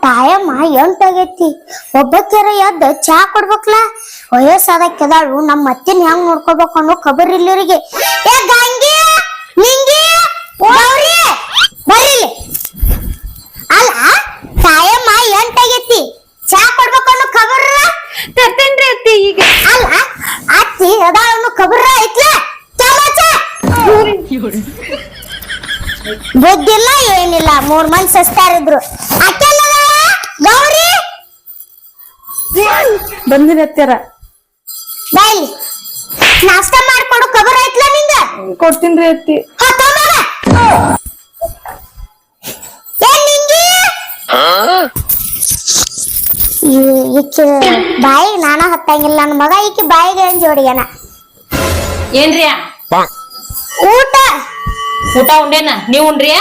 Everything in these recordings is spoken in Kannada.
ಟೈಮ್ ಎಂಟಾಗೈತಿ ಒಬ್ಬಕ್ಕೆರ ಎದ್ದ ಚಾ ಕೊಡ್ಬೇಕಲ್ಲ ವಯಸ್ಸಾದ ಕೆದಾಳು ನಮ್ಮ ಅತ್ತಿನ ಹೆಂಗ್ ನೋಡ್ಕೋಬೇಕು ಅನ್ನೋ ಖಬರ್ ಇಲ್ಲರಿಗೆ ಏ ಗಂಗಿ ನಿಂಗಿ ಗೌರಿ ಬರೀಲಿ ಅಲ್ಲ ಟೈಮ್ ಎಂಟಾಗೈತಿ ಚಾ ಕೊಡ್ಬೇಕು ಅನ್ನೋ ಖಬರ್ ತರ್ತೇನ್ರಿ ಅತ್ತಿ ಈಗ ಅಲ್ಲ ಅತ್ತಿ ಅದಾಳ ಅನ್ನೋ ಖಬರ್ ಐತ್ಲ ಚಾ ಬುದ್ಧಿಲ್ಲ ಏನಿಲ್ಲ 3 ಮಂದಿ ಸಸ್ತಾರಿದ್ರು ಗೌರಿ ಬಂದಿರ ಅತ್ಯಾರ ಬಾಯ್ಲಿ ನಾಷ್ಟ ಮಾಡ್ಕೊಡು ಖಬರ್ ಐತ್ಲ ನಿಂಗ ಕೊಡ್ತೀನ್ರಿ ಅತ್ತಿ ಈಕೆ ಬಾಯಿಗೆ ನಾನ ಹತ್ತಂಗಿಲ್ಲ ನನ್ನ ಮಗ ಈಕೆ ಬಾಯಿಗೆ ಜೋಡಿಯನ ಏನ್ರಿ ಊಟ ಊಟ ಉಂಡೇನ ನೀವ್ ಉಂಡ್ರಿಯ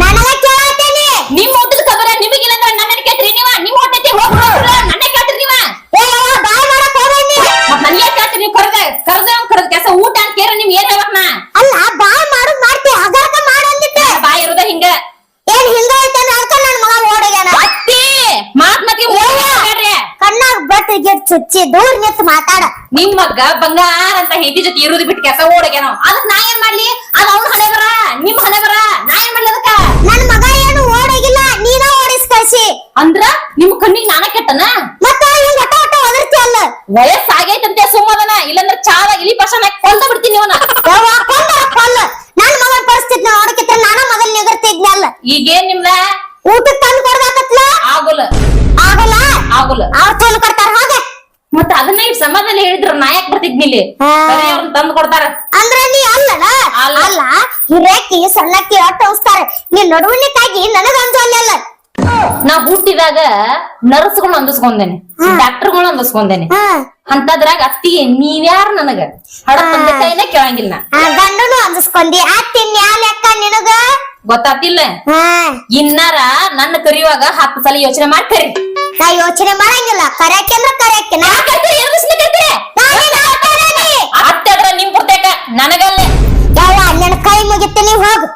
ನನಗ ಕೇಳತ್ತೇನಿ ನಿಮ್ ಊಟದ ಖಬರ ನಿಮಗಿಲ್ಲ ಅಂದ್ರೆ ನನ್ನ ಕೇಳ್ತೀರಿ ನೀವ ನಿಮ್ ಹೊಟ್ಟೈತಿ ನನ್ನ ಕೇಳ್ತೀರಿ ನೀವ ಬಾಯ್ ಮಾಡಕ್ ಹೋಗ್ಬೇಡಿ ಮತ್ ನನಗೆ ಕೇಳ್ತೀರಿ ನೀವು ಕರ್ದ ಕೆಲಸ ಊಟ ಅಂತ ಕೇರ ನಿಮ್ ಏನ್ ಹೇಳ್ಬೇಕ್ ನಾ ಅಲ್ಲ ಬಾಯ್ ಮಾಡುದ್ ಮಾಡ್ತಿ ಅಗರ್ಕ ಮಾಡು ಅಂದಿtte ಬಾಯಿ ಇರೋದ ಹಿಂಗ ಏನ್ ಹಿಂಗ ಐತೇನ ಅದಕ್ಕ ನನ್ನ ಮಗ ಓಡೋಗ್ಯಾನ ಅತ್ತಿ ಮಾತ್ಮತಿ ಹೇಳ್ರಿ ಕಣ್ಣಾಗ ಬಟ್ ಗೆಟ್ ಚುಚ್ಚಿ ದೂರ ನಿಂತು ಮಾತಾಡ ನಿಮ್ ಮಗ್ಗ ಬಂಗಾರ ಅಂತ ಹೆಂಡತಿ ಜೊತೆ ಇರುದು ಬಿಟ್ಟು ಕೆಲಸ ಓಡೋಗ್ಯಾನ ಅದಕ್ ನಾ ಏನ್ ಮಾಡ್ಲಿ ಅದ ಅವ್ನ ಹಣೆ ಬರ ನಿಮ್ ಹಣೆ ಬರ ನಾ ಏನ್ ಮಾಡ್ಲಿ ಅದಕ್ಕ ನನ್ ಮಗ ಏನು ಓಡೋಗಿಲ್ಲ ನೀನ ಓಡಿಸ್ ಕಳ್ಸಿ ಅಂದ್ರ ನಿಮ್ ಕಣ್ಣಿಗೆ ನಾನ ಕೆಟ್ಟನ ಮತ್ತ ಹಿಂಗ ಒಟ್ಟ ಒದರ್ತಿ ಅಲ್ಲ ವಯಸ್ಸಾಗೈತಂತೆ ಸುಮ್ಮದನ ಇಲ್ಲಂದ್ರ ಚಾದ ಇಲಿ ಪರ್ಸನ್ ಕೊಂದ ಬಿಡ್ತೀನಿ ಅವನ ಕೊಲ್ಲ ನನ್ ಮಗನ ಪರಿಸ್ಥಿತಿ ನೋಡಕಿತ್ರ ನಾನ ಮೊದಲ್ ನಿಗರ್ತಿದ್ನಲ್ಲ ಈಗೇನ್ ನಿಮ್ದ ಊಟಕ್ಕೆ ತಂದು ಕೊಡ್ದಾಕತ್ಲ ಆಗುಲ್ಲ ಆಗಲ್ಲ ಆಗುಲ್ಲ ಅವ್ರ ತಂದು ಕೊಡ್ತಾರ ಹೋಗ ಮತ್ತ ಅದನ್ನ ಈಗ ಸಮಾಜದಲ್ಲಿ ಹೇಳಿದ್ರು ನಾಯಕ್ ಬರ್ತಿದ್ನಿಲ್ಲಿ ಅವ್ರನ್ನ ತಂದು ಕೊಡ್ತಾರ ಅಂದ್ರೆ ನೀ ಅಲ್ಲನ ಅಲ್ಲ ಹಿರೇಕಿ ಸಣ್ಣಕ್ಕಿ ಅಟ್ಟ ಉಸ್ತಾರೆ ನೀ ನಡುವಣಿಕಾಗಿ ನನಗ ಅಂಜಲ್ಲ ನಾ ಹುಟ್ಟಿದಾಗ ನರ್ಸ್ಗಳು ಅಂದಿಸ್ಕೊಂಡೇನೆ ಡಾಕ್ಟರ್ಗಳು ಅಂದಿಸ್ಕೊಂಡೇನೆ ಅಂತದ್ರಾಗ ಅತ್ತಿ ನೀವ್ಯಾರು ನನಗ ಹಡದ ಕೈನ ಕೇಳಂಗಿಲ್ಲ ಗಂಡನು ಅಂದಿಸ್ಕೊಂಡಿ ಅತ್ತಿನ ಯಾವ ಲೆಕ್ಕ ನಿನಗ ಗೊತ್ತಾತಿಲ್ಲ ಇನ್ನಾರ ನನ್ನ ಕರಿಯುವಾಗ 10 ಸಲ ಯೋಚನೆ ಮಾಡ್ತೇರಿ ನಾ ಯೋಚನೆ ಮಾಡಂಗಿಲ್ಲ ಕರೆಯಕ್ಕಂದ್ರ ಕರೆಯಕ್ಕೆ ನಾ ಅತ್ತದ್ರ ನಿಮ್ ಪುರ್ತೇಕ ನನಗಲ್ಲೇ ಯಾವ ನನ್ನ ಕೈ ಮುಗಿತೀನಿ ಹೋಗು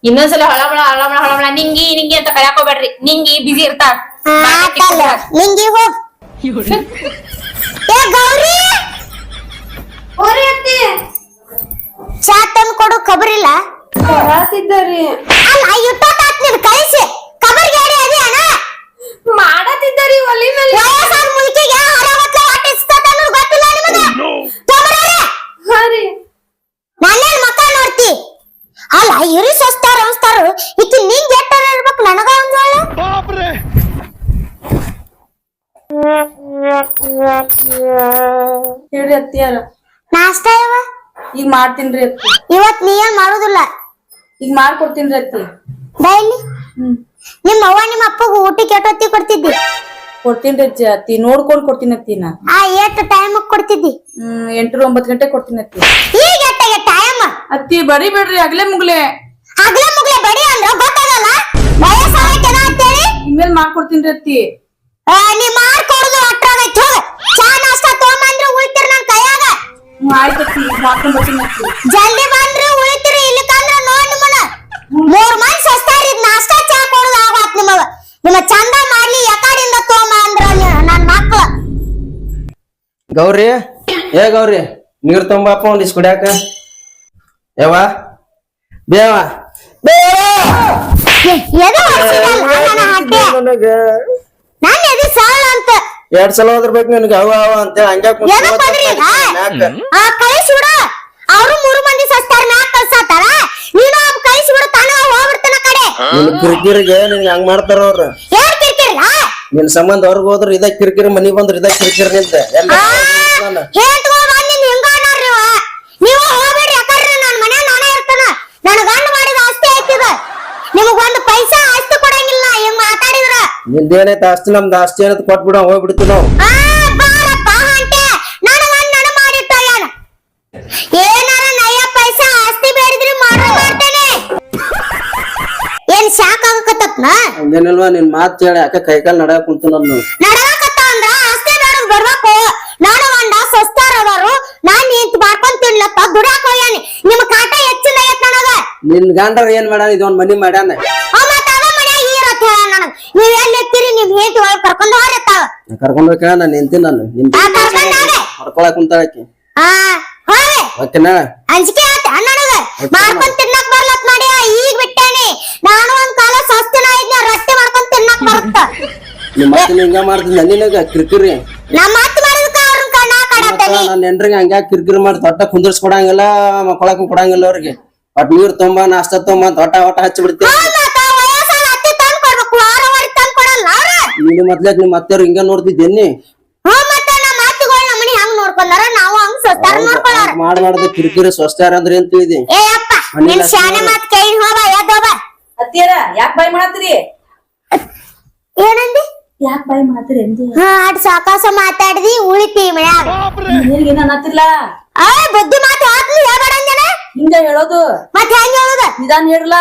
ಇನ್ನೊಂದ್ಸಲ ಹಳಬಳ ನಿಂಗಿ ಅಂತ ಕರ್ಯಾಕೋಬೇಡ್ರಿ ನಿಂಗಿ ಬಿಸಿ ಇರ್ತಾಳ ನಿಂಗಿ ಹೋಗ್ ಏ ಗೌರಿ ಚಾ ತಂದು ಕೊಡು ಖಬರಿಲ್ಲ ಮಾಡತಿದ್ದರಿ ಅಲ್ಲ ಇಟ್ಟೋತಾತ್ ನೀನ್ ಕಳಿಸಿ ಖಬರ್ ಗಾಡಿ ಅದೇ ಅಣ್ಣ ಮಾಡತಿದ್ದರಿ ಒಲಿ ಮೇಲೆ ವಯಸ್ಸಾದ ಮುಲ್ಕಿಗೆ ಹೊರವತ್ತ ಹೊಟ್ಟೆ ಇಸ್ಕೊತ ಅನ್ನೋದು ಗೊತ್ತಿಲ್ಲ ನಿಮಗ ತೊಂಬರ್ರಿ ಹಾ ರೀ ನನ್ನೇನ್ ಮಕ್ಕ ನೋಡ್ತಿ ಅಲ್ಲ ಇರಿ ಸಸ್ತಾರ ಈಕಿ ನಿಂಗೆ ಎಟ್ಟಾರ ಇರ್ಬೇಕು ನನಗ ಅಂಜೋಳ ಹೇಳ್ರಿ ಅತ್ತಿಯಾರ ನಾಷ್ಟ ಇವ ಈಗ ಮಾಡ್ತೀನ್ರಿ ಅತ್ತಿ ಇವತ್ ನೀ ಏನ್ ಮಾಡುದಿಲ್ಲ ಈಗ ಮಾಡ್ಕೊಡ್ತೀನ್ರಿ ಅತ್ತಿ ಡೈಲಿ ನಿಮ್ಮ ಅವ್ವ ನಿಮ್ಮ ಅಪ್ಪಗೂ ಊಟಕ್ಕೆ ಎಷ್ಟೊತ್ತಿ ಕೊಡ್ತಿದ್ದಿ ಕೊಡ್ತೀನ್ರಿ ಅತ್ತಿ ನೋಡ್ಕೊಂಡ್ ಕೊಡ್ತೀನಿ ಅತ್ತಿ ನಾ ಎಷ್ಟು ಟೈಮ್ ಕೊಡ್ತಿದ್ದಿ 8 9 ಗಂಟೆ ಕೊಡ್ತೀನಿ ಅತ್ತಿ ಈಗ ಎಷ್ಟಾಗೆ ಟೈಮ್ ಅತ್ತಿ ಬರಿ ಬೇಡ್ರಿ ಅಗ್ಲೆ ಮುಗ್ಲೆ ಬಡಿ ಅಂದ್ರ ಗೊತ್ತಾಗಲ್ಲ ವಯಸ್ಸಾಗೈತೆನ ಅಂತೇಳಿ ಇನ್ಮೇಲ್ ಮಾಡ್ಕೊಡ್ತೀನ್ರಿ ಅತ್ತಿ ನೀ ಮಾಡ್ಕೊಡುದು ಅಟ್ರಾಗೈತಿ ಹೋಗ ಚಾ ನಾಷ್ಟ ತೊಗೊಂಬಂದ್ರೆ ಉಳಿತಿರ್ ನನ್ ಕೈಯಾಗ ಆಯ್ತು ಅತ್ತಿ ಮಾಡ್ಕೊಂಡ್ ಬರ್ತೀನಿ ಅತ್ತಿ ಜಲ್ದಿ ಬಂದ್ರೆ ಉಳಿತಿರಿ ಇಲ್ಲಕಂದ್ರ ನೋಡ್ ನಿಮ್ಮನ 3 ಮಂದಿ ಸಸ್ತಾರಿದ್ ನಾಷ್ಟ ಚಾ ಕೊಡುದು ಆಗಾತ್ ನಿಮ್ಮ ಚಂದ ಮಾಡ್ಲಿ ಯಾಕಡಿಂದ ತೊಗೊಂಬ ಅಂದ್ರ ನನ್ ಮಕ್ಳು ಗೌರಿ ಏ ಗೌರಿ ನೀರ್ ತುಂಬಪ್ಪ ಒಂದಿಸ್ ಕುಡಿಯಾಕ ಯವ್ವ ಬೇವ ನಾನು ಎದಿ ಸಾಲ ಅಂತ 2 ಸಲ ಹೋದ್ರಬೇಕು ನಿನಗೆ ಅವ ಅಂತ ಕಳಿಸಿಬಿಡ ಅವ್ರು 3 ಮಂದಿ ಸಸ್ತಾರ ಮ್ಯಾಕ್ ಕಳ್ಸಾತಾರ ನೀನು ಕಳಿಸಿಬಿಡು ತಾನ ಹೋಗ್ಬಿಡ್ತಾನ ಕಡೆ ನಿನ್ ಕಿರಿಕಿರಿಗೆ ನಿನ್ಗೆ ಹಂಗ್ ಮಾಡ್ತಾರ ಅವ್ರು ಯಾರ್ ಕಿರಿಕಿರಿಲ್ಲ ನಿನ್ ಸಂಬಂಧ ಅವ್ರಿಗೆ ಹೋದ್ರ ಇದ ಕಿರಿಕಿರಿ ಮನಿ ಬಂದ್ರ ಇದ ಕಿರಿಕಿರಿ ನಿಂತ ಹೇಳ್ತುಗಳು ಬಂದಿನ್ ಹಿಂಗ ಅನ್ನೋರ್ರಿ ನೀವು ಹೋಗ್ಬೇಡ್ರಿ ಯಾಕಂದ್ರೆ ನನ್ ಮನೆ ನಾನೇ ಇರ್ತಾನ ನನ್ ಗಂಡ ಮಾಡಿದ ಆಸ್ತಿ ಆಯ್ತಿದ ನಿಮಗ್ ಒಂದು ಪೈಸಾ ಆಸ್ತಿ ಕೊಡಂಗಿಲ್ಲ ಹಿಂಗ್ ಮಾತಾಡಿದ್ರ ನಿಂದೇನೈತೆ ಆಸ್ತಿ ನಮ್ದು ಆಸ್ತಿ ಏನಂತ ಕೊಟ್ಬಿಡ ಹೋಗ್ಬಿಡ್ತೀವಿ ನಾವು ಬಾರಪ್ಪ ಅಂಟೆ ನನ್ನ ಮಾಡಿಟ್ಟ ಏನಾರ ನಯ ಪೈಸಾ ಆಸ್ತಿ ಬೇಡಿದ್ರಿ ಮಾಡ್ತೇನೆ ಏನ್ ಶಾಕ್ ಆಗಕತ್ತಪ್ನ ಹಂಗೇನಿಲ್ವಾ ನಿನ್ ಮಾತ್ ಹೇಳಿ ಯಾಕ ಕೈಕಾಲ್ ನಡಕ್ ಕುಂತು ನಾನು ನಡಕತ್ತ ಅಂದ್ರ ಆಸ್ತಿ ಬೇಡ ಬರ್ಬೇಕು ನಾನು ಗಂಡ ಸಸ್ತಾರ ಅದಾರು ನಾನ್ ನಿಂತ ಮಾಡ್ಕೊಂಡ್ ತಿನ್ಲತ್ತ ದುಡ್ಯಾಕ ಹೋಗ್ಯಾನಿ ನಿಮ್ ಕಾಟ ಹೆಚ್ಚಿನ ನನಗ ನಿನ್ ಗಂಡರ ಏನ್ ಮಾಡ್ಯಾನ ಇದೊಂದ್ ಮನಿ ಮಾಡ್ಯಾನ ಮತ್ತ ಅದ ಮನ್ಯಾಗ ಇರತ್ತ ನನಗ್ ಹೆಂಡತಿ ಒಳಗ್ ಕರ್ಕೊಂಡ್ ಹೋಗ್ರತ್ತಾವ ಕರ್ಕೊಂಡ್ಬೇಕ ನಾನು ನಿಂತೀನಿ ನಾನು ನಿಮ್ ಹೊಡ್ಕೊಳಕ್ ಕುಂತಾಳಕಿ ಆ ಹೋಗ್ರಿ ಓಕೆನಾ ಅಂಜಿಕೆ ಆತ ನನಗ ಮಾಡ್ಕೊಂಡ್ ತಿನ್ನಕ್ ಬರ್ಲತ್ ಮಾಡಿ ಈಗ ಬಿಟ್ಟೇನಿ ನಾನು ಒಂದ್ ಕಾಲ ಸ್ವಸ್ಥನ ಇದ್ನ ರೊಟ್ಟಿ ಮಾಡ್ಕೊಂಡ್ ತಿನ್ನಕ್ ಬರುತ್ತ ನಿಮ್ ಮತ್ತೆ ಹಿಂಗ ಮಾಡ್ತೀನಿ ನಿನಗ ಕಿರ್ಕಿರಿ ನಮ್ಮ ಅತ್ತ ಮಾಡಿದಕ್ಕ ಅವ್ರನ್ ಕಣ್ಣ ಕಾಡತ್ತೇನಿ ನಾನು ಹೆಂಡ್ರಿಗೆ ಹಂಗ ಕಿರ್ಕಿರಿ ಮಾಡಿ ತೊಟ್ಟ ಕುಂದರ್ಸ್ಕೊಡಂಗಿಲ್ಲ ಮಕ್ಕಳಕ್ ಕೊಡಂಗಿಲ್ಲ ಅವ್ರಿಗೆ ಒಟ್ ನೀರ್ ತೊಂಬ ನಾಷ್ಟ ತೊಂಬ ಒಟ್ಟ ಹಚ್ಚಿ ಬಿಡ್ತೀವಿ ವಯಸ್ಸಾದ ಅತ್ತಿ ತಂದ್ ಕೊಡ್ಬೇಕು ವಾರ ತಂದ್ ಕೊಡಲ್ಲ ಅವ್ರ ನೀನು ಮೊದ್ಲೇಕ್ ನಿಮ್ ಅತ್ತೆಯವ್ರು ಹಿಂಗ ನೋಡ್ತಿದ್ದೇನಿ ಮತ್ತೆ ನಮ್ಮ ಅತ್ತಿಗಳು ನಮ್ಮನಿ ಹಂಗ್ ನೋಡ್ಕೊಂಡಾರ ನಾವು ಹಂಗ್ ಸ್ವಸ್ಥಾರ ನೋಡ್ಕೊಳ್ಳಾರ ಮಾಡ್ದ ಕಿರಿಕಿರಿ ಸ್ವಸ್ಥಾರ ಅಂದ್ರೆ ಏನ್ ತಿಳಿದಿ ಏ ಅಪ್ಪ ನಿನ್ ಶಾನೆ ಮಾತ್ ಕೈ ಹೋಗ ಎದ್ದೋಗ ಅತ್ತಿಯರ ಯಾಕೆ ಬಾಯ್ ಮಾಡತ್ತೀರಿ ಏನಂದಿ ಯಾಕೆ ಬಾಯ್ ಮಾಡತ್ತೀರಿ ಅಂದಿ ಅಡ್ ಸಾಕಾಸ ಮಾತಾಡ್ದಿ ಉಳಿತಿ ಮನ್ಯಾಗ ಏನ ಅನ್ನತ್ತಿಲ್ಲ ಆ ಬುದ್ಧಿ ಮಾತು ಹಾಕ್ಲಿ ಹೇಳ್ಬೇಡಂಜನ ಹಿಂಗ ಹೇಳೋದು ಮತ್ತೆ ಹೆಂಗ್ ಹೇಳುದ ನಿಧಾನ ಹೇಳ್ಲ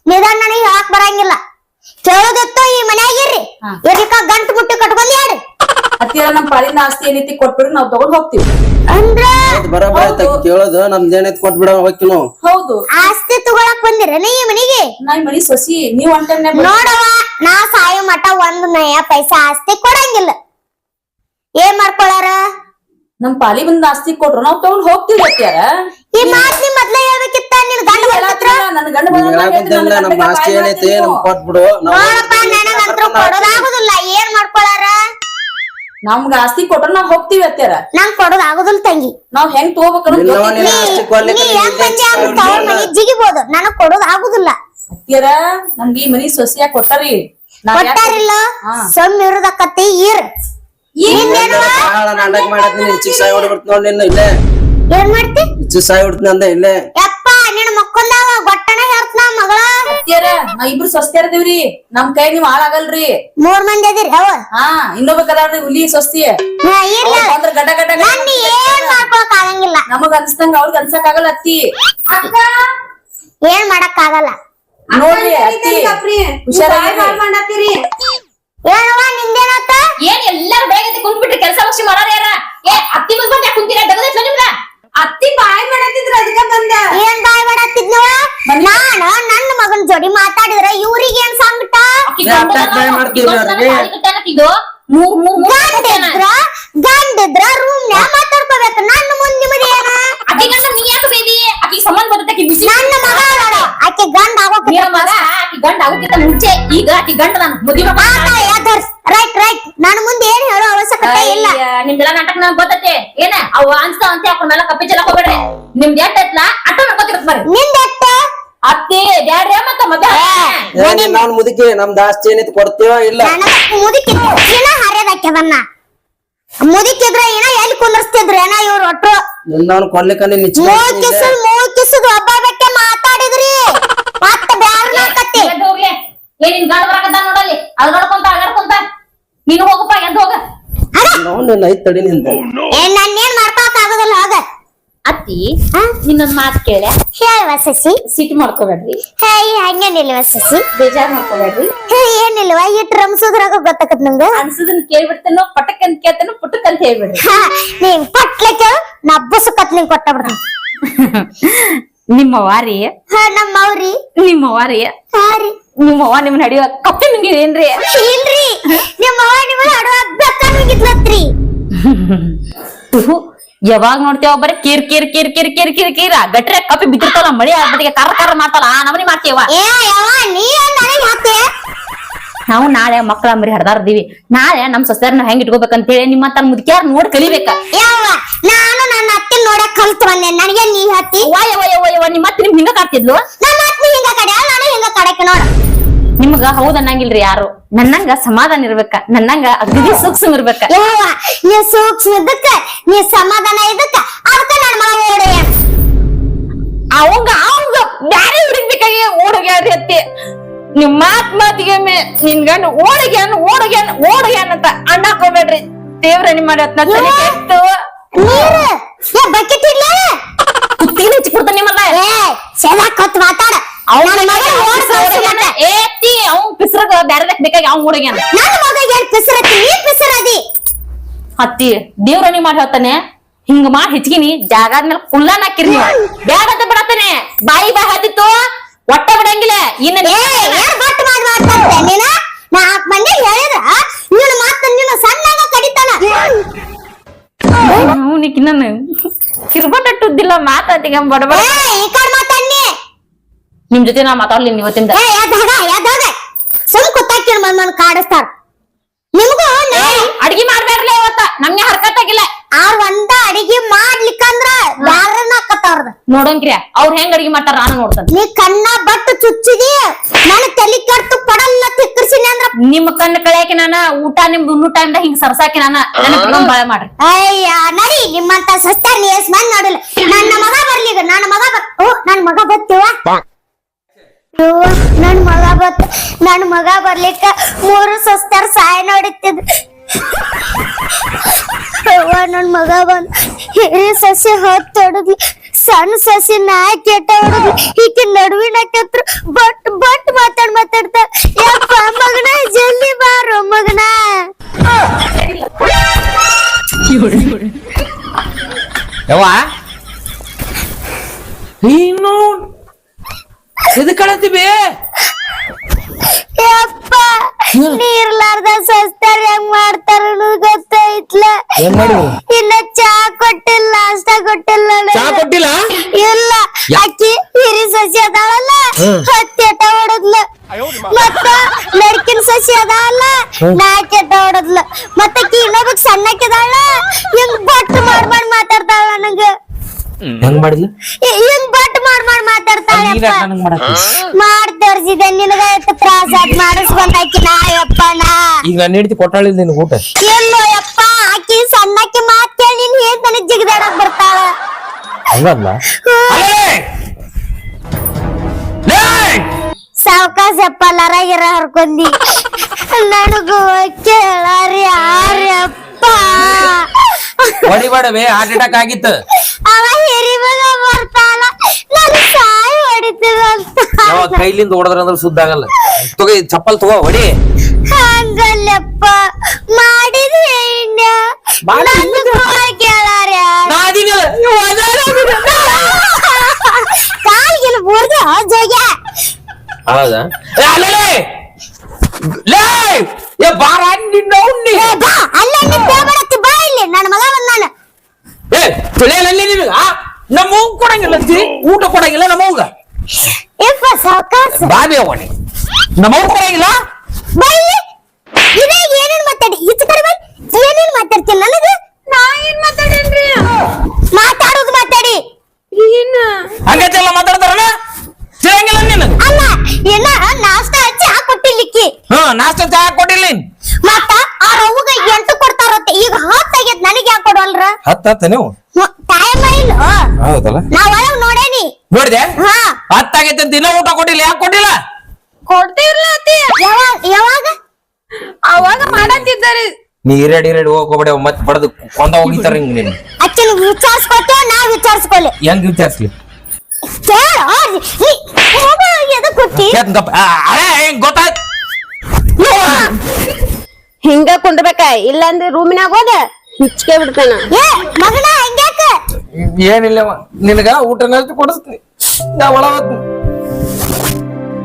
ನಿಧಾನ ನನಗೆ ಹೇಳಕ್ ಬರಂಗಿಲ್ಲ ಕೇಳೋದಿತ್ತು ಈ ಮನ್ಯಾಗಿರ್ರಿ ಇದಕ್ಕ ಗಂಟು ಮುಟ್ಟಿ ಕಟ್ಕೊಂಡ್ ಹೇಳಿ ಅತ್ತಿಯರ ನಮ್ ಪಾಲಿನ ಆಸ್ತಿ ಏನೈತಿ ಕೊಟ್ಬಿಡ್ರಿ ನಾವ್ ತಗೊಂಡ್ ಹೋಗ್ತೀವಿ ಅಂದ್ರ ಬರಬರ ಕೇಳೋದು ನಮ್ದು ಏನೈತಿ ಕೊಟ್ಬಿಡ ಹೋಗಿ ನಾವು ಹೌದು ಆಸ್ತಿ ತಗೊಳಕ್ ಬಂದಿರೇನ ಈ ಮನಿಗೆ ನಾ ಈ ಮನಿ ಸೊಸಿ ನೀವ್ ಒಂದ್ ಟೈಮ್ ನೋಡವ ನಾ ಸಾಯೋ ಮಠ ಒಂದ್ ನಯ ಪೈಸಾ ಆಸ್ತಿ ಕೊಡಂಗಿಲ್ಲ ಏನ್ ಮಾಡ್ಕೊಳಾರ ನಮ್ ಪಾಲಿ ಬಂದ ಆಸ್ತಿ ಕೊಟ್ರು ನಾವ್ ತಗೊಂಡ್ ಹೋಗ್ತೀವಿ ಅತ್ತಿಯರ ಈ ಮಾತ್ ನೀ ಮೊದ್ಲೇ ಹೇಳ್ಬೇಕಿತ್ತ ನಿನ್ ಗಂಡ ಬರ್ತಿದ್ರ ನನ್ ಗಂಡ ಹೇಳಕಂತಿಲ್ಲ ನಮ್ ಆಸ್ತಿ ಏನೈತಿ ನಮ್ ಕೊಟ್ಬಿಡು ನೋಡಪ್ಪ ನನಗಂತ್ರು ಕೊಡೋದಾಗುದಿಲ್ಲ ಏನ್ ಮಾಡ್ಕೊಳಾರ ನಮ್ಗ ಆಸ್ತಿ ಕೊಟ್ರ ನಾವ್ ಹೋಗ್ತೀವಿ ಅತ್ತಿಯರ ನಂಗ್ ಕೊಡೋದಾಗುದಿಲ್ಲ ತಂಗಿ ನಾವ್ ಹೆಂಗ್ ತಗೋಬೇಕನ್ನೋದ್ ಗೊತ್ತಿಲ್ಲ. ಆಸ್ತಿ ನೀ ಕೊಡ್ಲಿಕ್ಕೆ ಹೆಂಗ್ ಬಂದಿ ಅವ್ರ ತವ್ರ ಮನಿ ಜಿಗಿಬೋದು ನನಗ್ ಕೊಡೋದಾಗುದಿಲ್ಲ ಅತ್ತಿಯರ ನಮ್ಗೆ ಈ ಮನಿ ಸೊಸಿಯಾಗ ಕೊಟ್ಟಾರಿ ನಾವ್ ಯಾಕ್ ಕೊಟ್ಟಾರಿಲ್ಲ ಹಾ. ಸೊಮ್ ಇರುದಕ್ಕತ್ತಿ ಈರ್ ಬಾಳ ನಾಟಕ ಮಾಡತ್ತೀನಿ ಚಿಕ್ಕ ಸಾಯಿ ಹೊಡ್ಬಿಡ್ತ ನೋಡಿ ನಿನ್ನ ಇಲ್ಲೇ ಏನ್ ಮಾಡ್ತಿ ಚಿಕ್ಕ ಸಾಯಿ ಹೊಡ್ತೀನಿ ಅಂದ ಇಲ್ಲೇ ಯಪ್ಪ ನಿನ್ ಮಕ್ಕೊಂದಾಗ ಗೊಟ್ಟಣ ಹೇಳ್ತ ಮಗಳ ಅತ್ತಿಯರ ನಾವ್ ಇಬ್ರು ಸೊಸ್ತಿಯರ್ ಇದೀವ್ರಿ ನಮ್ ಕೈ ನೀವ್ ಹಾಳಾಗಲ್ರಿ 3 ಮಂದಿ ಅದಿರಿ ಅವ ಹಾ ಇನ್ನೊಬ್ಬಕದಾರ್ರಿ ಹುಲಿ ಸೊಸ್ತಿ ಇಲ್ಲ ಅಂದ್ರ ಗಡ್ಡ ಗಡ್ಡ ಗಡ್ಡ ನನ್ ಏನ್ ಮಾಡ್ಕೊಳಕ್ ಆಗಂಗಿಲ್ಲ ನಮಗ್ ಅನ್ಸ್ದಂಗ ಅವ್ರಿಗೆ ಅನ್ಸಕ್ ಆಗಲ್ಲ ಅತ್ತಿ ಏನ್ ಮಾಡಕ್ ಆಗಲ್ಲ ನೋಡ್ರಿ ಅತ್ತಿ ಹುಷಾರಾಗಿ ಏನವ ನಿಂದೇನತ್ತ ಏನ್ ಎಲ್ಲಾರು ಬೇಗ ಕುಂತ್ಬಿಟ್ರಿ ಕೆಲಸ ಮುಗಿಸಿ ಮಾಡೋರ್ ಯಾರ ಏ ಅತ್ತಿ ಮುಂದ್ ಬಂದ ಕುಂತೀರ ಡಗದೈತ್ಲ ನಿಮ್ಗ ಅತ್ತಿ ಬಾಯ್ ಮಾಡತ್ತಿದ್ರ ಅದಕ್ಕ ಬಂದ ಏನ್ ಬಾಯ್ ಮಾಡತ್ತಿದ್ನವ ನಾನ ನನ್ನ ಮಗನ್ ಜೋಡಿ ಮಾತಾಡಿದ್ರ ಇವ್ರಿಗೆ ಏನ್ ಸಂಕಟ ಗಂಡಿದ್ರ ರೂಮ್ ನ್ಯಾಗ ಮಾತಾಡ್ಕೋಬೇಕು ನನ್ನ ಮುಂದ್ ನಿಮ್ಮದು ಏನ ಅಕ್ಕಿ ಗಂಡ ನೀ ಯಾಕೆ ಬೇದಿ ಅಕ್ಕಿ ಸಂಬಂಧ ಬರ್ತಕ್ಕೆ ಬಿಸಿ ನನ್ನ ಮಗ ನೋಡ ಆಕೆ ಗಂಡ ಆಗೋಕೆ ನೀವ ಮಗ ಆಕಿ ಗಂಡ ಆಗೋಕ್ಕಿಂತ ಮುಂಚೆ ಈಗ ಆಕಿ ಗಂಡ ನಾನು ಮದುವೆ ರೈಟ್ ರೈಟ್ ನಾನು ಮುಂದೆ ಏನ್ ಹೇಳೋ ಅವಶ್ಯಕತೆ ಇಲ್ಲ ನಿಮ್ದೆಲ್ಲ ನಾಟಕ ನಂಗೆ ಗೊತ್ತೈತಿ ಏನ ಅವ ಅನ್ಸ್ತಾವ ಅಂತ ಹಾಕೊಂಡ್ ಮೇಲೆ ಕಪ್ಪಿ ಚೆಲ್ಲಕ್ ಹೋಗ್ಬೇಡ್ರಿ ನಿಮ್ದು ಎಟ್ಟೈತ್ಲ ಅಟ್ಟ ಮಾಡ್ಕೊತಿರತ್ ಬರ್ರಿ ನಿಂದೆಟ್ಟ ಅತ್ತಿ ಬ್ಯಾಡ್ರಿ ಮತ್ತ ಮದ್ವೆ ನಾನ್ ಮುದುಕಿ ನಮ್ದು ಆಸ್ತಿ ಏನೈತಿ ಕೊಡ್ತೀವ ಇಲ್ಲ ನನಗ ಮುದುಕಿತ್ತು ಏನ ಹರಿಯದಾಕ್ಯವನ್ನ ಮುದುಕಿದ್ರ ಏನ ಎಲ್ಲಿ ಕುಂದರ್ಸ್ತಿದ್ರ ಏನ ಇವ್ರು ಒಟ್ರು ನಿನ್ನವನ್ ಕೊಡ್ಲಿಕ್ಕ ಮೂಕಿಸುದು ಒಬ್ಬ ಬೆಟ್ಟೆ ಮಾತಾಡಿದ್ರಿ ಮತ್ತ ಬ್ಯಾರನಾಕತ್ತಿ ಹೋಗ್ಲಿ ಏ ನಿನ್ ಗಂಡ ಬರಕತ್ತ ನೋಡಲ್ಲಿ ಅದ್ ನೋಡ್ಕೊಂತ ಅಗಾಡ್ಕೊಂತ ನೀನು ಹೋಗಪ್ಪ ಎದ್ದು ಹೋಗ ನಿನ್ನ ಐತ್ ತಡಿ ನಿಂದ ನನ್ನೇನ್ ಮಾಡ್ಕೊಳಕ್ ಆಗೋದಿಲ್ಲ ಹೋಗ ಅತ್ತಿ ನಿನ್ನೊಂದ್ ಮಾತ್ ಕೇಳ ಹೇಳುವ ಸಸಿ ಸಿಟ್ಟು ಮಾಡ್ಕೋಬೇಡ್ರಿ ಹಂಗೇನಿಲ್ವ ಸಸಿ ಬೇಜಾರ್ ಮಾಡ್ಕೋಬೇಡ್ರಿ ಏನಿಲ್ವ ಇಟ್ ರಮ್ಸೋದ್ರಾಗ ಗೊತ್ತಾಕತ್ ನಂಗ ಅನ್ಸದನ್ ಕೇಳ್ಬಿಡ್ತೇನೋ ಪಟಕ್ ಅಂತ ಕೇಳ್ತೇನೋ ಪುಟಕ್ ಅಂತ ಹೇಳ್ಬಿಡ್ರಿ ನೀನ್ ಪಟ್ಲೆ ಕೇಳು ನಾ ಬುಸಕತ್ ನಿಂಗ್ ಕೊಟ್ಟ ಬಿಡ್ತೀನಿ ನಿಮ್ಮ ವಾರಿ ನಮ್ಮ ಅವ್ರಿ ನಿಮ್ಮ ವಾರಿ ಹಾರಿ ನಿಮ್ಮ ಅವ್ವ ನಿಮ್ನ ನಡಿಯೋ ಕಪ್ಪಿ ನಿಮ್ಗಿದೇನ್ರಿ ಇಲ್ರಿ ನಿಮ್ಮ ಅವ್ವ ನಿಮ್ಮ ಹಾಡುವ ಬೆಕ್ಕ ನುಂಗಿದ್ಲತ್ರಿ ಯಾವಾಗ ನೋಡ್ತೇವ ಬರೀ ಕಿರ್ ಕಿರ್ ಕಿರ್ ಕಿರ್ ಕಿರ್ ಕಿರ್ ಕಿರ ಗಟ್ರೆ ಕಪ್ಪಿ ಬಿದ್ದಿರ್ತಾವಲ್ಲ ಮಳಿ ಆಗ್ಬಿಟ್ಟಿಗೆ ಕರ್ರ ಕರ್ರ ಮಾಡ್ತಾವಲ್ಲ ಆ ನಮನಿ ಮಾಡ್ತೇವ ಏ ಯವ್ವ ನೀ ನನಗ್ ಹಾಕ್ತೆ ನಾವು ನಾಳೆ ಮಕ್ಕಳ ಮರಿ ಹಡ್ದಾರ್ದೀವಿ ನಾಳೆ ನಮ್ ಸೊಸೆರ್ನ ಹೆಂಗ್ ಇಟ್ಕೋಬೇಕಂತ ಹೇಳಿ ನಿಮ್ಮ ತನ್ನ ಮುದ್ಕ್ಯಾರ ನೋಡ್ ಕಲಿಬೇಕ ಯವ್ವ ನಾನು ನನ್ನ ಅತ್ತೆ ನೋಡಕ್ ಕಲ್ತ್ ಬಂದೆ ನನಗೆ ನೀ ಹತ್ತಿ ನಿಮ್ಮ ಅತ್ತೆ ನಿಮ್ ಹಿಂಗ ಕಾಡ್ತಿದ್ಲು ನಮ್ಮ ಅತ್ತೆ ಹಿಂಗ ಕಡೆ ನಾನು ಹಿಂಗ ಕಡೆಕ್ಕೆ ನೋಡ ನಿಮ್ಗ ಹೌದ್ ಅನ್ನಂಗಿಲ್ರಿ ಯಾರು ನನ್ನಂಗ ಸಮಾಧಾನ ಇರ್ಬೇಕ ನನ್ನಂಗ ಅಗದಿ ಸೂಕ್ಷ್ಮ ಇರ್ಬೇಕ ಯವ್ವ ನೀ ಸೂಕ್ಷ್ಮ ಇದಕ್ಕ ನೀ ಸಮಾಧಾನ ಇದಕ್ಕ ಅದಕ್ಕ ನನ್ನ ಮಗ ಓಡಿ ಅವಂಗ ಬ್ಯಾರೆ ಹುಡುಗ್ಬೇಕಾಗಿ ಓಡೋಗ್ಯಾಡ್ರಿ ಅತ್ತಿ ನಿಮ್ ಮಾತಿಗೆ ನಿನ್ ಗಂಡ ಓಡಗ್ಯಾನ ಅಂತ ಅಣ್ಣಕ್ ಹೋಗ್ಬೇಡ್ರಿ ದೇವ್ರ ನಿಮ್ಮ ಕೆಟ್ಟು ನೀರು ಏ ಬಕೆಟ್ ಇಲ್ಲ ಕುತ್ತಿಗೆ ಹೆಚ್ಚಿ ಕೊಡ್ತಾನೆ ನಿಮ್ಮಲ್ಲ ಏ ಸದಾ ಕತ್ ಮಾತಾಡ ನನ್ನ ಮಗ ಓಡ್ಸೋಣ ಏತಿ ಅವ್ನ್ ಪಿಸ್ರಗ ಬ್ಯಾರೆದಕ್ ಬೇಕಾಗಿ ಅವ್ನ್ ಓಡಗ್ಯಾನ ನನ್ನ ಮಗ ಏನ್ ಪಿಸರತಿ ನೀ ಪಿಸರದಿ ಅತ್ತಿ ದೇವ್ರನಿ ಮಾಡಿ ಹೇಳ್ತಾನೆ ಹಿಂಗ ಮಾಡಿ ಹೆಚ್ಚಿಗಿನಿ ಜಾಗಾದ್ಮೇಲೆ ಕುಲ್ಲಾನ್ ಹಾಕಿರಿ ನೀವು ಬ್ಯಾಡ ಅಂತ ಬಿಡತ್ತಾನೆ ಬಾಯಿ ಹತ್ತಿತ್ತು ಒಟ್ಟ ಬಿಡಂಗಿಲ್ಲ ಇನ್ನ ಏ ಏನ್ ಬಟ್ ಮಾತಾಡ್ತೆ ನೀನ ನಾಲ್ಕು ಮಂದಿ ಹೇಳಿದ್ರ ಅವನಿಗೆ ನಾನು ಕಿರ್ಬಟ್ಟುದ್ದಿಲ್ಲ ಮಾತಾಡ್ತೀಗ ಬಡಬಡ ಈ ಕಡೆ ಮಾತಾಡ್ನಿ ನಿಮ್ ಜೊತೆ ನಾ ಮಾತಾಡ್ಲಿ ಇವತ್ತಿಂದ ಯಾದಾಗ ಸುಮ್ ಕೂತಾಕಿನ ಮನ್ ಕಾಡಿಸ್ತಾರ ನಿಮ್ಗೂ ಅಡ್ಗಿ ಮಾಡ್ಬೇಡ್ರಲ್ಲ ಇವತ್ತ ನಮ್ಗೆ ಹರ್ಕತ್ ಆಗಿಲ್ಲ ಆರ್ ಒಂದ ಅಡಿಗೆ ಮಾಡ್ಲಿಕ್ಕಂದ್ರ ಬ್ಯಾರನ ಹಾಕತ್ತಾರ್ದ ನೋಡಂಕ್ರಿ ಅವ್ರ ಹೆಂಗ್ ಅಡ್ಗಿ ಮಾಡ್ತಾರ ನಾನು ನೋಡ್ತಾನೆ ನೀ ಕಣ್ಣ ಬಟ್ಟು ಚುಚ್ಚಿದಿ ನಾನು ತಲಿ ಕಟ್ಟು ಪಡಲ್ಲ ತಿಕ್ಕರ್ಸಿನಿ ಅಂದ್ರ ನಿಮ್ ಕಣ್ಣು ಕಳಿಯಾಕಿ ನಾನ ಊಟ ನಿಮ್ದು ಉಣ್ಣು ಟೈಮ್ದಾಗ ಹಿಂಗ್ ಸರ್ಸಾಕಿ ನಾನ ಬಾಳೆ ಮಾಡ್ರಿ ಅಯ್ಯ ನಡಿ ನಿಮ್ಮಂತ ಸಸ್ತಾರ ನೀ ಎಸ್ ಮಂದಿ ನೋಡಿಲ್ಲ ನನ್ನ ಮಗ ಬರ್ಲಿ ಈಗ ನನ್ನ ಮಗ ಬತ್ತಿವ ನನ್ ಮಗ ಬರ್ಲಿಕ್ಕ 3 ಸಸ್ತಾರ ಸಾಯ ನೋಡಿತ್ತಿದ್ ನನ್ ಮಗ ಬಂದ್ ಹಿರಿ ಸಸಿ ಹೊತ್ತೊಡದ್ಲಿ ಸಣ್ಣ ಸಸಿ ನಾಯಿ ಕೆಟ್ಟ ಹೊಡದ್ಲಿ ಈಕೆ ನಡುವಿನ ಕೆತ್ರ ಬಟ್ ಮಾತಾಡ್ತಾ ಯಪ್ಪ ಮಗನ ಜಲ್ದಿ ಬಾರೋ ಮಗನ ಯವ್ವ ನೀನು ಎದಕ್ ಕಳತೀವಿ ಯಪ್ಪ ನೀರ್ಲಾರ್ದ ಸಸ್ತಾರ ಹೆಂಗ್ ಮಾಡ್ತಾರ ಅನ್ನೋದು ಗೊತ್ತೈತ್ಲ ಏನ್ ಮಾಡಿ ಇನ್ನ ಚಾ ಕೊಟ್ಟಿಲ್ಲ ನಾಷ್ಟಾ ಕೊಟ್ಟಿಲ್ಲ ನನಗೆ. ಚಾ ಕೊಟ್ಟಿಲ್ಲ ಇಲ್ಲ ಅಕ್ಕಿ ಹಿರಿ ಸಸಿ ಅದಾವಲ್ಲ ಹತ್ತೆಟ ಹೊಡದ್ಲ ಮತ್ತ ಲಡ್ಕಿನ ಸಸಿ ಅದಾವಲ್ಲ ನಾಕೆಟ ಹೊಡದ್ಲ ಮತ್ತ ಅಕ್ಕಿ ಇನ್ನೊಬ್ಬಕ್ ಸಣ್ಣಕ್ಕಿದಾಳ ಹಿಂಗ್ ಬಟ್ ಮಾಡ್ಮಾಡ್ ಮಾತಾಡ್ತಾಳ ನನಗ ಹೆಂಗ್ ಮಾಡಿದ್ಲು ಹಿಂಗ್ ಬಟ್ ಮಾಡ್ಮಾಡ್ ಮಾತಾಡ್ತಾಳಪ್ಪ ಮಾಡ್ ತೋರ್ಸಿದೆ ನಿನಗ ತ್ರಾಸ ಆದ್ ಮಾಡಿಸ್ಕೊಂಡ್ ಆಕಿ ನಾ ಯಪ್ಪ ನಾ ಈಗ ನಾನು ಹೆಂಡತಿ ಕೊಟ್ಟಾಳಿಲ್ಲ ನಿನ್ ಊಟ ಎಲ್ಲೋ ಯಪ್ಪ ಆಕಿ ಸಣ್ಣಕ್ಕೆ ಮಾತ್ ಕೇಳಿ ನೀನ್ ಏನ್ ನನಗ್ ಜಿಗದಾಡಕ್ ಬರ್ತಾಳ ಹಂಗಲ್ಲ ಸಾವ್ಕಾಸಪ್ಪ ಲರಾಗಿರ ಹರ್ಕೊಂಡಿ ನನಗೂ ಕೇಳಾರಿ ಯಾರಪ್ಪ ಹೊಡಿಬೇಡವೆ ಹಾರ್ಟ್ ಅಟ್ಯಾಕ್ ಆಗಿತ್ತು ಅವ ಹಿರಿ ಮಗ ಬರ್ತಾಳ ನನ್ ಸಾಯಿ ಹೊಡಿತದಂತ ಯಾವ ಕೈಲಿಂದ ಹೊಡೆದ್ರ ಅಂದ್ರೆ ಸುದ್ದ ಆಗಲ್ಲ ತಗೋ ಚಪ್ಪಲ್ ತಗೋ ಹೊಡಿ ಹಂಗಲ್ಲಪ್ಪ ಮಾಡಿದ ಇಣ್ಣ ಕೇಳಾರಿ ಕಾಲ್ಗಿಲ್ ಬೂರ್ದು ಜೋಗ್ಯ ಹೌದಾ ಬಾರ ನಿನ್ನ ಉಣ್ಣಿ ಬಾ ಅಲ್ಲ ನಿಂತ ಬಾ ಇಲ್ಲಿ ನನ್ನ ಮಗ ಬಂದಾನ ಏ ತಿಳಿಯಲಲ್ಲಿ ನಿನಗ ನಮ್ಮ ಅವ್ನ್ ಕೊಡಂಗಿಲ್ಲ ಅಂತಿ ಊಟ ಕೊಡಂಗಿಲ್ಲ ನಮ್ಮ ಅವ್ಗ ಯಪ್ಪ ಸಾವ್ಕಾಸ ಬಾಬಿ ಅವಣಿ ನಮ್ಮ ಅವ್ನ್ ಕೊಡಂಗಿಲ್ಲ ಬಾ ಇಲ್ಲಿ ಇದೇ ಏನೇನ್ ಮಾತಾಡಿ ಈಚೆ ಕಡೆ ಬಾ ಏನೇನ್ ಮಾತಾಡ್ತೀನಿ ನನಗ ನಾ ಏನ್ ಮಾತಾಡೇನ್ರಿ ಮಾತಾಡೋದು ಮಾತಾಡಿ ಹಂಗೈತೆಲ್ಲ ಮಾತಾಡ್ತಾರನ ತಿಳಿಯಂಗಿಲ್ಲ ನಿನಗ ಅಲ್ಲ ಏನ ನಾಷ್ಟ ಹಚ್ಚಿ ಹಾಕೊಟ್ಟಿಲ್ಲಿಕ್ಕಿ ನಾಷ್ಟ ಚಾ ಕೊಟ್ಟಿಲ್ಲ ಮತ್ತ ಆ ರವ್ವಗ 8 ಕೊಡ್ತಾರತ್ತೆ ಈಗ 10 ಆಗೈತ್ ನನಗೆ ಯಾಕೆ ಕೊಡವಲ್ರ ಹತ್ತ ನೀವು ಟೈಮ್ ಇಲ್ಲ ಹೌದಲ್ಲ ನಾ ಒಳಗ್ ನೋಡೇನಿ ನೋಡಿದೆ ಹಾ ಹತ್ತಾಗೈತೆ ದಿನ ಊಟ ಕೊಟ್ಟಿಲ್ಲ ಯಾಕೆ ಕೊಟ್ಟಿಲ್ಲ ಕೊಡ್ತೀವ್ರಲ್ಲ ಅತ್ತಿ ಯಾವಾಗ ಅವಾಗ ಮಾಡಂತಿದ್ದಾರೆ ನೀ ಇರೇಡಿ ಹೋಗ್ಕೋಬೇಡ ಮತ್ತೆ ಬಡದು ಕೊಂದ ಹೋಗಿತಾರ ಹಿಂಗ್ ನೀನು ಅಚ್ಚನ ವಿಚಾರಿಸ್ಕೊತೇವ ನಾ ವಿಚಾರಿಸ್ಕೊಲಿ ಹೆಂಗ್ ವಿಚಾರಿಸ್ಲಿ ಎದಕ್ ಕೊಟ್ಟಿ ಹೆಂಗ್ ಗೊತ್ತಾಯ್ತು ಹಿಂಗ ಕುಂಡ್ಬೇಕ ಇಲ್ಲಾಂದ್ರೆ ರೂಮಿನಾಗ ಹೋದ ಹಿಚ್ಕೆ ಬಿಡ್ತಾನ ಏ ಮಗನ ಹಂಗ್ಯಾಕ ಏನಿಲ್ಲ ನಿನಗ ಊಟ ನಾಷ್ಟ ಕೊಡಿಸ್ತೀನಿ ನಾ ಒಳ ಹೋಗ್ತೀನಿ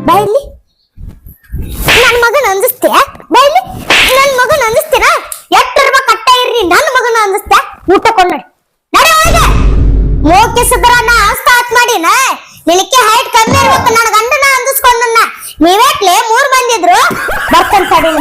ಬೈಲಿ ನನ್ ಮಗನ ಅಂದಿಸ್ತೀಯ ಬೈಲಿ ನನ್ ಮಗನ ಅಂದಿಸ್ತೀರ ಎಷ್ಟ್ ರೂಪಾಯಿ ಕಟ್ಟ ಇರ್ರಿ ನನ್ ಮಗನ ಅಂದಿಸ್ತ ಊಟ ಕೊಂಡ್ ನಡಿ ಒಳಗೆ ಮೋಕಿಸಿದ್ರ ನಾ ಸ್ಟಾರ್ಟ್ ಮಾಡಿನ ನಿನಕ್ಕೆ ಹೈಟ್ ಕಮ್ಮಿ ಇರ್ಬೇಕು ನನ್ನ ಗಂಡನ ಅಂದಿಸ್ಕೊಂಡನ್ನ ನೀವೇಟ್ಲೆ 3 ಬಂದಿದ್ರು ಬರ್ತಂತ ತಡಿ